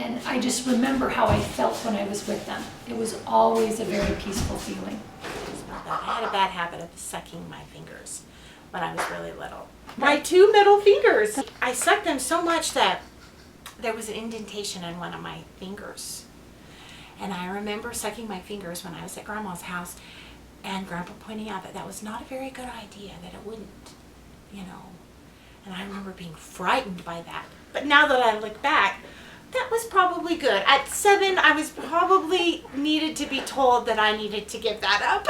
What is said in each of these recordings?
And I just remember how I felt when I was with them. It was always a very peaceful feeling. I had a bad habit of sucking my fingers when I was really little. My 2 middle fingers. I sucked them so much that there was an indentation in one of my fingers. And I remember sucking my fingers when I was at Grandma's house and Grandpa pointing out that that was not a very good idea, that it wouldn't, you know. And I remember being frightened by that. But now that I look back, that was probably good. At 7, I was probably needed to be told that I needed to give that up.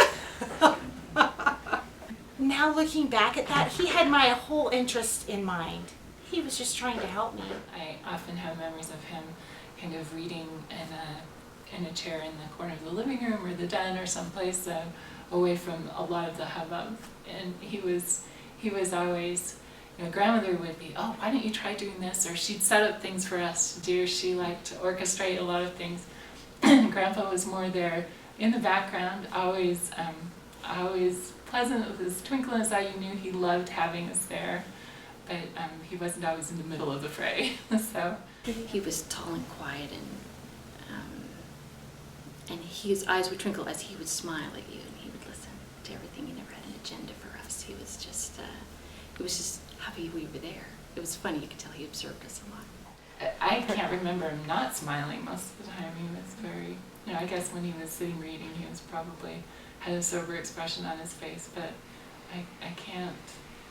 Now looking back at that, he had my whole interest in mind. He was just trying to help me. I often have memories of him kind of reading in a chair in the corner of the living room or the den or someplace away from a lot of the hubbub. And he was always, you know, grandmother would be, oh, why don't you try doing this? Or she'd set up things for us to do. She liked to orchestrate a lot of things. And Grandpa was more there in the background, always pleasant with his twinkle in his eye. You knew he loved having us there, but he wasn't always in the middle of the fray. So he was tall and quiet, and his eyes would twinkle as he would smile at you, and he would listen to everything. He never had an agenda for us. He was just happy we were there. It was funny. You could tell he observed us a lot. I can't remember him not smiling most of the time. He was very, you know, I guess when he was sitting reading, he was probably had a sober expression on his face, but I can't,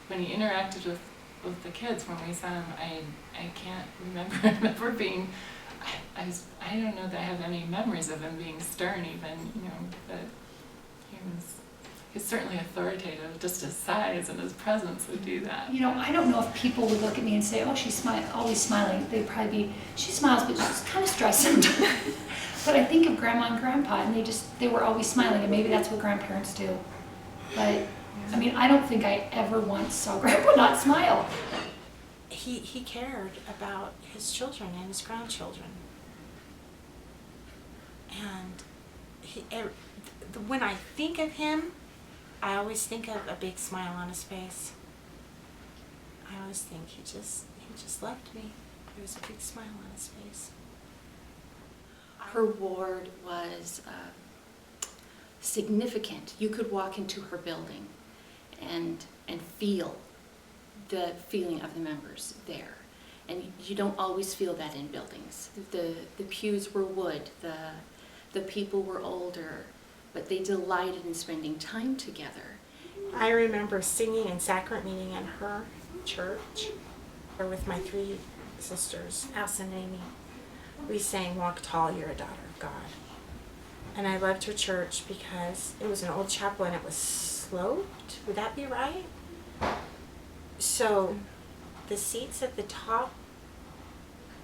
when he interacted with the kids when we saw him, I can't remember being, I don't know that I have any memories of him being stern even, you know, but he's certainly authoritative. Just his size and his presence would do that. You know, I don't know if people would look at me and say, oh, she's always smiling. They'd probably be, she smiles, but she's kind of stressed sometimes. But I think of Grandma and Grandpa, and they were always smiling, and maybe that's what grandparents do. But, I mean, I don't think I ever once saw Grandpa not smile. He cared about his children and his grandchildren. And when I think of him, I always think of a big smile on his face. I always think he just loved me. There was a big smile on his face. Her ward was significant. You could walk into her building and feel the feeling of the members there. And you don't always feel that in buildings. The pews were wood, the people were older, but they delighted in spending time together. I remember singing in sacrament meeting in her church, or with my 3 sisters, Alice and Amy. We sang Walk Tall, You're a Daughter of God. And I loved her church because it was an old chapel and it was sloped. Would that be right? So the seats at the top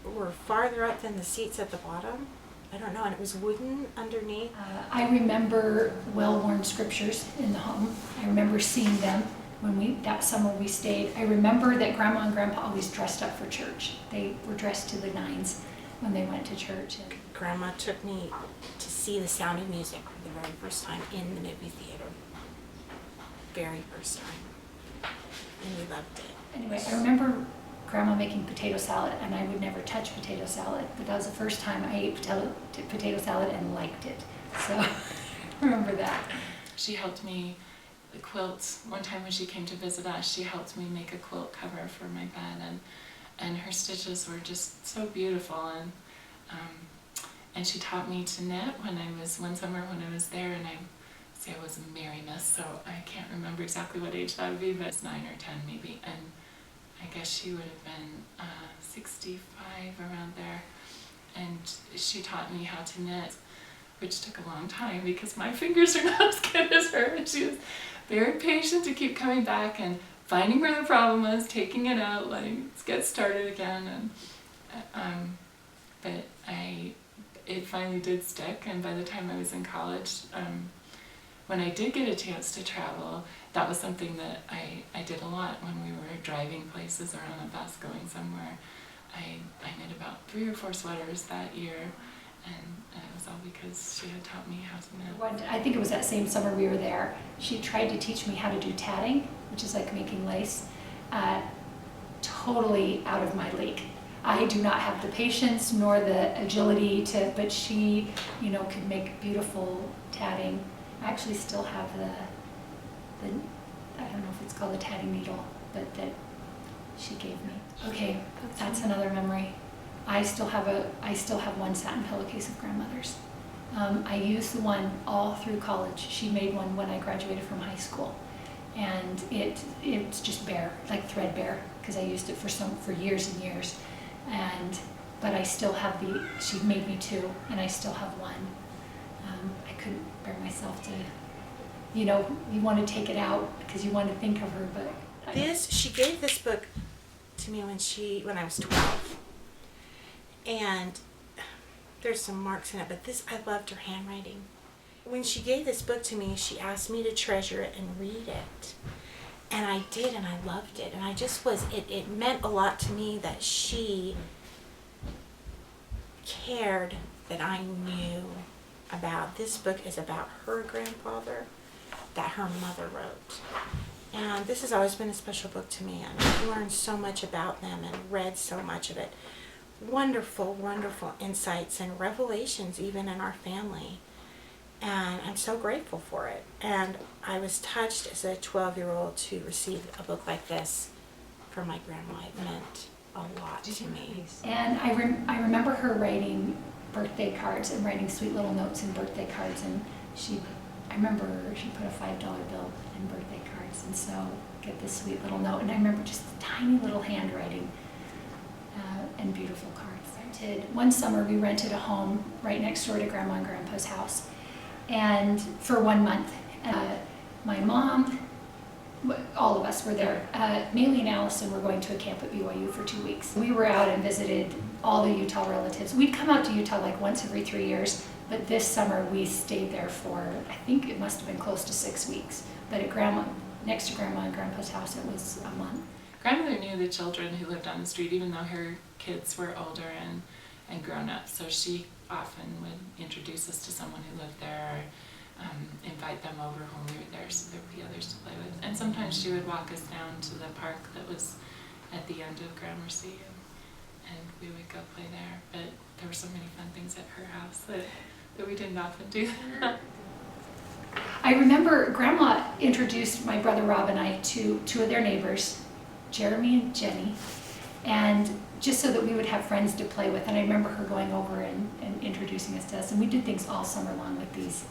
were farther up than the seats at the bottom. I don't know, and it was wooden underneath. I remember well-worn scriptures in the home. I remember seeing them when that summer we stayed. I remember that Grandma and Grandpa always dressed up for church. They were dressed to the nines when they went to church. Grandma took me to see The Sound of Music for the very first time in the movie theater. Very first time. And we loved it. Anyway, I remember Grandma making potato salad, and I would never touch potato salad, but that was the first time I ate potato salad and liked it. So I remember that. She helped me quilt. One time when she came to visit us, she helped me make a quilt cover for my bed, and her stitches were just so beautiful, and she taught me to knit one summer when I was there, and I was a Mary Miss, so I can't remember exactly what age that would be, but it's 9 or 10 maybe, and I guess she would have been 65 around there, and she taught me how to knit, which took a long time because my fingers are not as good as her, and she was very patient to keep coming back and finding where the problem was, taking it out, letting it get started again, and but it finally did stick, and by the time I was in college, when I did get a chance to travel, that was something that I did a lot when we were driving places or on a bus going somewhere. I knit about 3 or 4 sweaters that year, and it was all because she had taught me how to knit. I think it was that same summer we were there. She tried to teach me how to do tatting, which is like making lace. Totally out of my league. I do not have the patience nor the agility to, but she, you know, could make beautiful tatting. I actually still have the I don't know if it's called a tatting needle, but that she gave me. Okay, that's another memory. I still have one satin pillowcase of grandmother's. I used the one all through college. She made one when I graduated from high school, and it's just bare, like threadbare, because I used it for years and years. But I still have she made me two, and I still have one. I couldn't bear myself to, you know, you want to take it out because you want to think of her, but She gave this book to me when I was 12. And there's some marks in it, but I loved her handwriting. When she gave this book to me, she asked me to treasure it and read it. And I did, and I loved it. And I just it meant a lot to me that she cared that I knew about. This book is about her grandfather that her mother wrote. And this has always been a special book to me. I've learned so much about them and read so much of it. Wonderful, wonderful insights and revelations even in our family. And I'm so grateful for it. And I was touched as a 12-year-old to receive a book like this from my grandma. It meant a lot to me. And I remember her writing birthday cards and writing sweet little notes in birthday cards, and I remember she put a $5 bill in birthday cards, and so get this sweet little note, and I remember just the tiny little handwriting and beautiful cards. One summer we rented a home right next door to Grandma and Grandpa's house, and for 1 month. My mom, all of us were there. Maylee and Allison were going to a camp at BYU for 2 weeks. We were out and visited all the Utah relatives. We'd come out to Utah like once every 3 years, but this summer we stayed there for, I think it must have been close to 6 weeks. But next to Grandma and Grandpa's house, it was a month. Grandmother knew the children who lived on the street, even though her kids were older and grown up. So she often would introduce us to someone who lived there, or invite them over when we were there so there would be others to play with. And sometimes she would walk us down to the park that was at the end of Gramercy, and we would go play there. But there were so many fun things at her house that we didn't often do. I remember Grandma introduced my brother Rob and I to two of their neighbors, Jeremy and Jenny, and just so that we would have friends to play with. And I remember her going over and introducing us to us, and we did things all summer long with these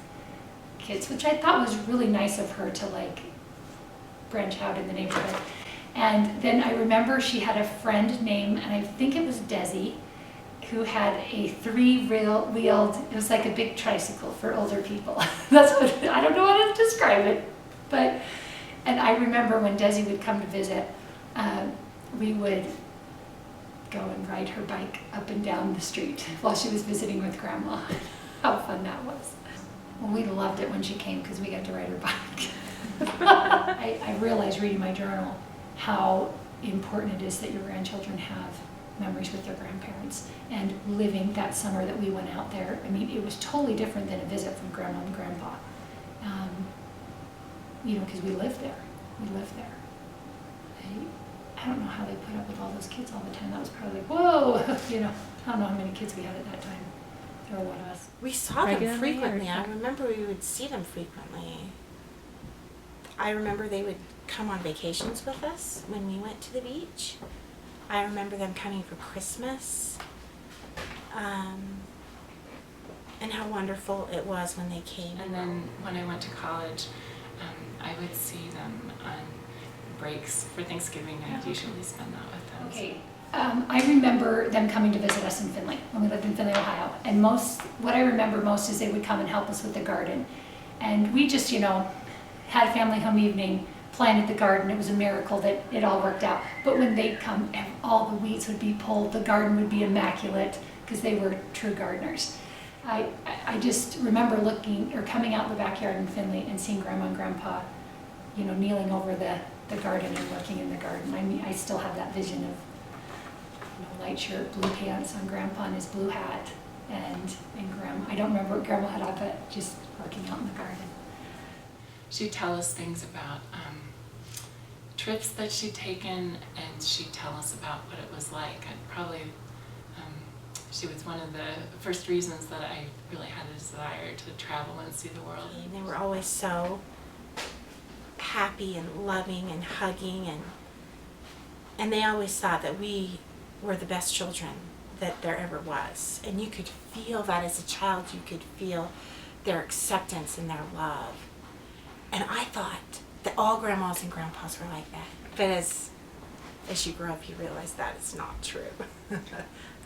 kids, which I thought was really nice of her to like branch out in the neighborhood. And then I remember she had a friend named, and I think it was Desi, who had a three-wheeled, it was like a big tricycle for older people. That's what, I don't know how to describe it. And I remember when Desi would come to visit, we would go and ride her bike up and down the street while she was visiting with Grandma. How fun that was. Well, we loved it when she came because we got to ride her bike. I realized reading my journal how important it is that your grandchildren have memories with their grandparents. And living that summer that we went out there, I mean, it was totally different than a visit from Grandma and Grandpa. You know, because we lived there. I don't know how they put up with all those kids all the time. That was probably like, whoa, you know, I don't know how many kids we had at that time. There were a lot of us. We saw them Regularly, frequently. or- I remember we would see them frequently. I remember they would come on vacations with us when we went to the beach. I remember them coming for Christmas. And how wonderful it was when they came. And then when I went to college, I would see them on breaks for Thanksgiving. I'd usually spend that with them. Okay, I remember them coming to visit us in Findlay, when we lived in Findlay, Ohio. And what I remember most is they would come and help us with the garden. And we just, you know, had a family home evening, planted the garden. It was a miracle that it all worked out. But when they'd come, all the weeds would be pulled, the garden would be immaculate, because they were true gardeners. I just remember coming out in the backyard in Findlay and seeing Grandma and Grandpa, you know, kneeling over the garden and working in the garden. I mean, I still have that vision of, you know, light shirt, blue pants on Grandpa and his blue hat, and Grandma. I don't remember what Grandma had on, but just working out in the garden. She'd tell us things about trips that she'd taken, and she'd tell us about what it was like. And probably she was one of the first reasons that I really had a desire to travel and see the world. And they were always so happy and loving and hugging, and they always thought that we were the best children that there ever was. And you could feel that as a child. You could feel their acceptance and their love. And I thought that all grandmas and grandpas were like that. But as you grow up, you realize that is not true.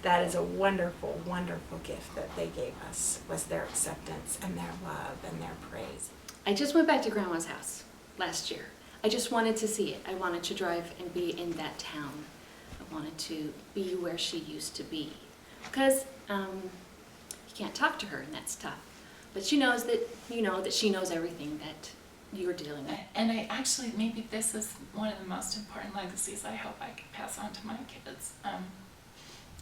That is a wonderful, wonderful gift that they gave us, was their acceptance and their love and their praise. I just went back to Grandma's house last year. I just wanted to see it. I wanted to drive and be in that town. I wanted to be where she used to be. Because you can't talk to her, and that's tough. But she knows that, that she knows everything that you're dealing with. And I actually, maybe this is one of the most important legacies I hope I can pass on to my kids.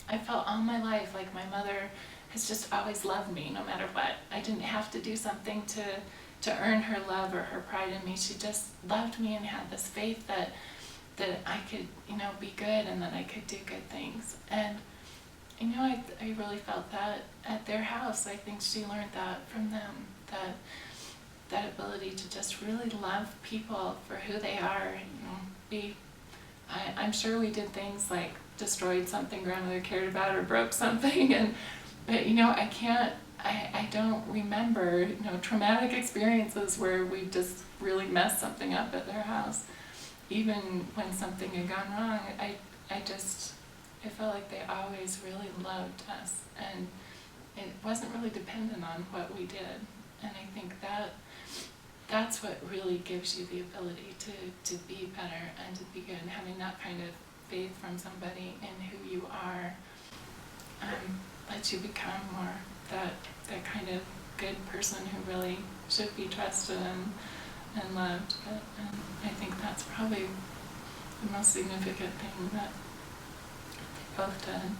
I felt all my life like my mother has just always loved me no matter what. I didn't have to do something to earn her love or her pride in me. She just loved me and had this faith that I could, be good and that I could do good things. And, I really felt that at their house. I think she learned that from them, that ability to just really love people for who they are. I'm sure we did things like destroyed something grandmother cared about or broke something, but I don't remember, traumatic experiences where we just really messed something up at their house. Even when something had gone wrong, I felt like they always really loved us, and it wasn't really dependent on what we did. And I think that's what really gives you the ability to be better and to be good, and having that kind of faith from somebody in who you are lets you become more that kind of good person who really should be trusted and loved. But I think that's probably the most significant thing that they both did.